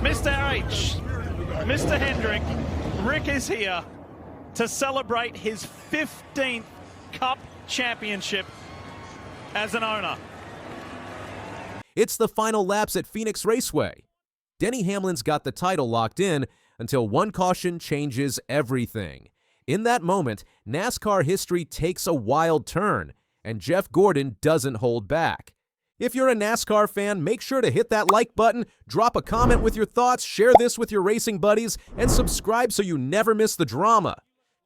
Mr. H, Mr. Hendrick, Rick is here to celebrate his 15th Cup Championship as an owner. It's the final laps at Phoenix Raceway. Denny Hamlin's got the title locked in until one caution changes everything. In that moment, NASCAR history takes a wild turn, and Jeff Gordon doesn't hold back. If you're a NASCAR fan, make sure to hit that like button, drop a comment with your thoughts, share this with your racing buddies, and subscribe so you never miss the drama.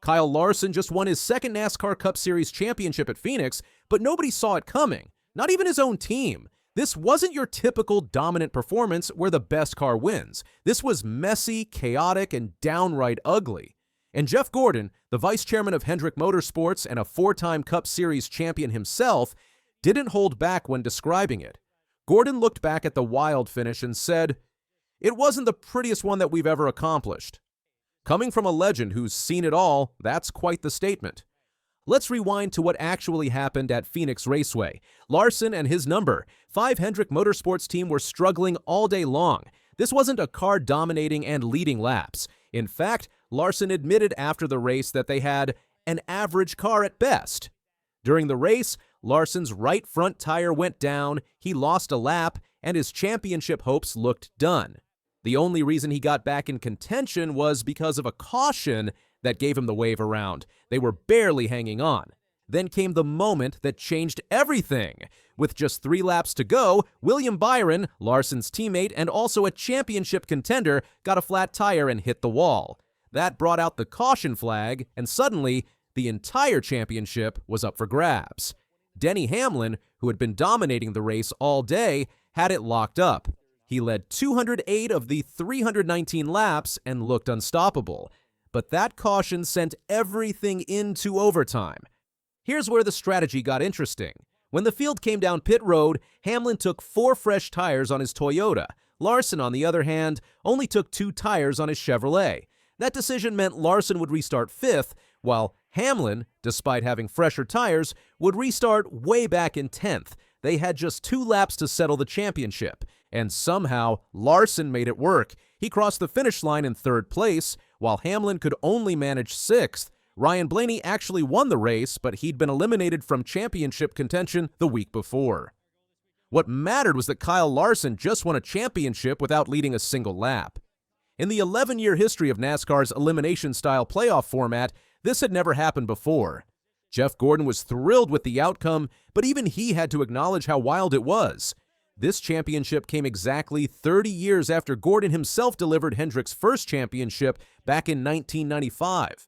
Kyle Larson just won his second NASCAR Cup Series championship at Phoenix, but nobody saw it coming, not even his own team. This wasn't your typical dominant performance where the best car wins. This was messy, chaotic, and downright ugly. And Jeff Gordon, the vice chairman of Hendrick Motorsports and a four-time Cup Series champion himself, didn't hold back when describing it. Gordon looked back at the wild finish and said, "It wasn't the prettiest one that we've ever accomplished." Coming from a legend who's seen it all, that's quite the statement. Let's rewind to what actually happened at Phoenix Raceway. Larson and his number 5 Hendrick Motorsports team were struggling all day long. This wasn't a car dominating and leading laps. In fact, Larson admitted after the race that they had an average car at best. During the race, Larson's right front tire went down, he lost a lap, and his championship hopes looked done. The only reason he got back in contention was because of a caution that gave him the wave around. They were barely hanging on. Then came the moment that changed everything. With just 3 laps to go, William Byron, Larson's teammate and also a championship contender, got a flat tire and hit the wall. That brought out the caution flag, and suddenly, the entire championship was up for grabs. Denny Hamlin, who had been dominating the race all day, had it locked up. He led 208 of the 319 laps and looked unstoppable. But that caution sent everything into overtime. Here's where the strategy got interesting. When the field came down pit road, Hamlin took 4 fresh tires on his Toyota. Larson, on the other hand, only took 2 tires on his Chevrolet. That decision meant Larson would restart 5th, while Hamlin, despite having fresher tires, would restart way back in 10th. They had just 2 laps to settle the championship, and somehow Larson made it work. He crossed the finish line in 3rd place, while Hamlin could only manage 6th. Ryan Blaney actually won the race, but he'd been eliminated from championship contention the week before. What mattered was that Kyle Larson just won a championship without leading a single lap. In the 11-year history of NASCAR's elimination-style playoff format, this had never happened before. Jeff Gordon was thrilled with the outcome, but even he had to acknowledge how wild it was. This championship came exactly 30 years after Gordon himself delivered Hendrick's first championship back in 1995.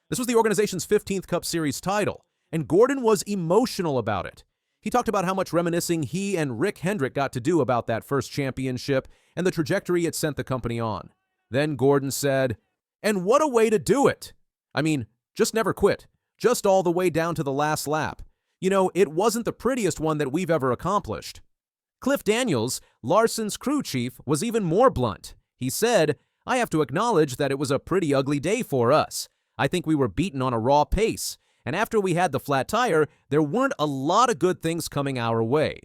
This was the organization's 15th Cup Series title, and Gordon was emotional about it. He talked about how much reminiscing he and Rick Hendrick got to do about that first championship and the trajectory it sent the company on. Then Gordon said, "And what a way to do it! I mean, just never quit, just all the way down to the last lap. You know, it wasn't the prettiest one that we've ever accomplished." Cliff Daniels, Larson's crew chief, was even more blunt. He said, "I have to acknowledge that it was a pretty ugly day for us. I think we were beaten on a raw pace, and after we had the flat tire, there weren't a lot of good things coming our way."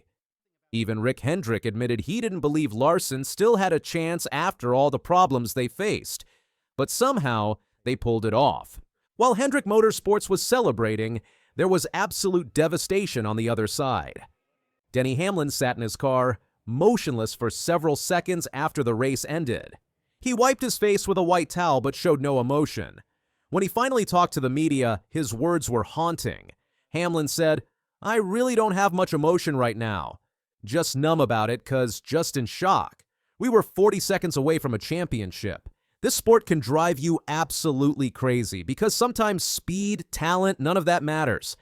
Even Rick Hendrick admitted he didn't believe Larson still had a chance after all the problems they faced. But somehow, they pulled it off. While Hendrick Motorsports was celebrating, there was absolute devastation on the other side. Denny Hamlin sat in his car, motionless for several seconds after the race ended. He wiped his face with a white towel but showed no emotion. When he finally talked to the media, his words were haunting. Hamlin said, "I really don't have much emotion right now. Just numb about it, 'cause just in shock. We were 40 seconds away from a championship. This sport can drive you absolutely crazy because sometimes speed, talent, none of that matters.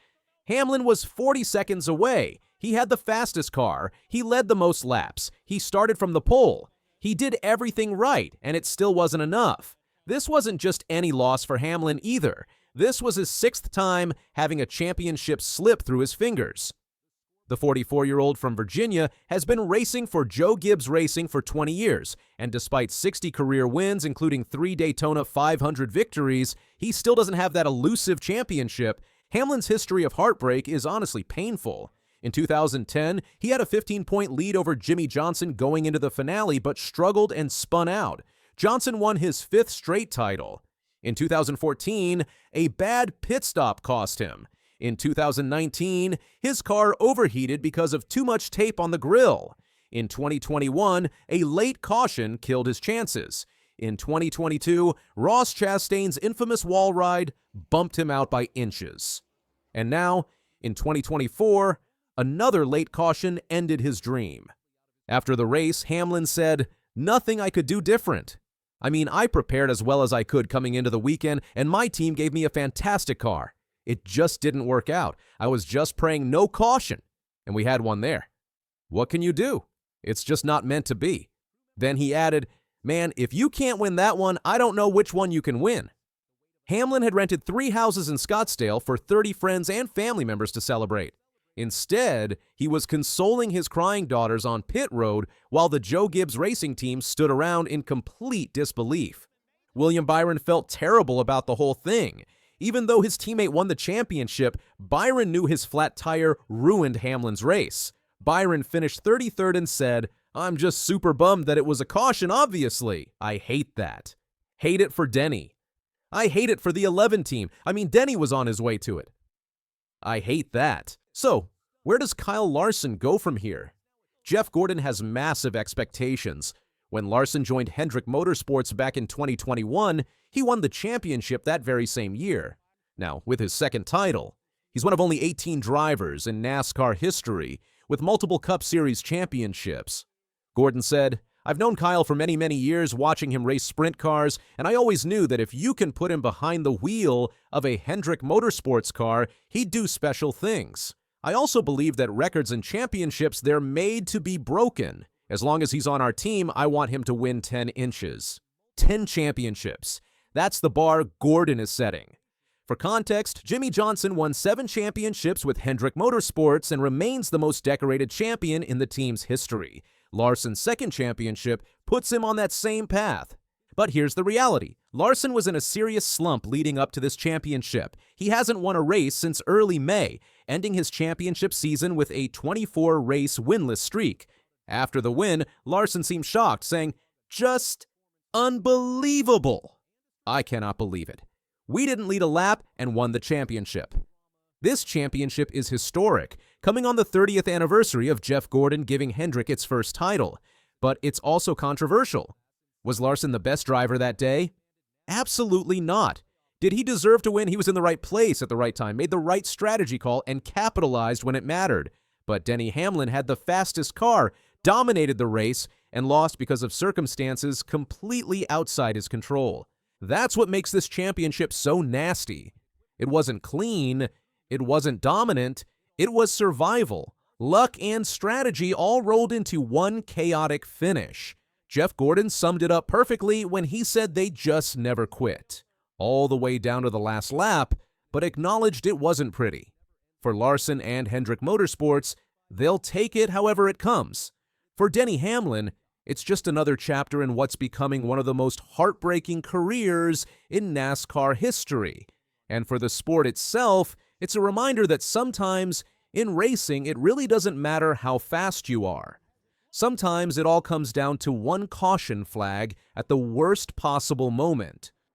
Hamlin was 40 seconds away. He had the fastest car. He led the most laps. He started from the pole. He did everything right, and it still wasn't enough. This wasn't just any loss for Hamlin either. This was his 6th time having a championship slip through his fingers." The 44-year-old from Virginia has been racing for Joe Gibbs Racing for 20 years, and despite 60 career wins, including 3 Daytona 500 victories, he still doesn't have that elusive championship. Hamlin's history of heartbreak is honestly painful. In 2010, he had a 15-point lead over Jimmy Johnson going into the finale, but struggled and spun out. Johnson won his 5th straight title. In 2014, a bad pit stop cost him. In 2019, his car overheated because of too much tape on the grill. In 2021, a late caution killed his chances. In 2022, Ross Chastain's infamous wall ride bumped him out by inches. And now, in 2024, another late caution ended his dream. After the race, Hamlin said, "Nothing I could do different. I mean, I prepared as well as I could coming into the weekend, and my team gave me a fantastic car. It just didn't work out. I was just praying no caution, and we had one there. What can you do? It's just not meant to be." Then he added, "Man, if you can't win that one, I don't know which one you can win." Hamlin had rented 3 houses in Scottsdale for 30 friends and family members to celebrate. Instead, he was consoling his crying daughters on pit road while the Joe Gibbs racing team stood around in complete disbelief. William Byron felt terrible about the whole thing. Even though his teammate won the championship, Byron knew his flat tire ruined Hamlin's race. Byron finished 33rd and said, "I'm just super bummed that it was a caution, obviously. I hate that. Hate it for Denny. I hate it for the 11 team. I mean, Denny was on his way to it. I hate that." So, where does Kyle Larson go from here? Jeff Gordon has massive expectations. When Larson joined Hendrick Motorsports back in 2021, he won the championship that very same year. Now, with his 2nd title, he's one of only 18 drivers in NASCAR history with multiple Cup Series championships. Gordon said, "I've known Kyle for many, many years, watching him race sprint cars, and I always knew that if you can put him behind the wheel of a Hendrick Motorsports car, he'd do special things. I also believe that records and championships, they're made to be broken. As long as he's on our team, I want him to win 10 inches. 10 championships. That's the bar Gordon is setting. For context, Jimmy Johnson won 7 championships with Hendrick Motorsports and remains the most decorated champion in the team's history. Larson's 2nd championship puts him on that same path. But here's the reality. Larson was in a serious slump leading up to this championship. He hasn't won a race since early May, ending his championship season with a 24-race winless streak. After the win, Larson seemed shocked, saying, "Just unbelievable. I cannot believe it. We didn't lead a lap and won the championship." This championship is historic, coming on the 30th anniversary of Jeff Gordon giving Hendrick its first title. But it's also controversial. Was Larson the best driver that day? Absolutely not. Did he deserve to win? He was in the right place at the right time, made the right strategy call, and capitalized when it mattered. But Denny Hamlin had the fastest car, dominated the race, and lost because of circumstances completely outside his control. That's what makes this championship so nasty. It wasn't clean, it wasn't dominant, it was survival. Luck and strategy all rolled into one chaotic finish. Jeff Gordon summed it up perfectly when he said they just never quit. All the way down to the last lap, but acknowledged it wasn't pretty. For Larson and Hendrick Motorsports, they'll take it however it comes. For Denny Hamlin, it's just another chapter in what's becoming one of the most heartbreaking careers in NASCAR history. And for the sport itself, it's a reminder that sometimes in racing, it really doesn't matter how fast you are. Sometimes it all comes down to one caution flag at the worst possible moment.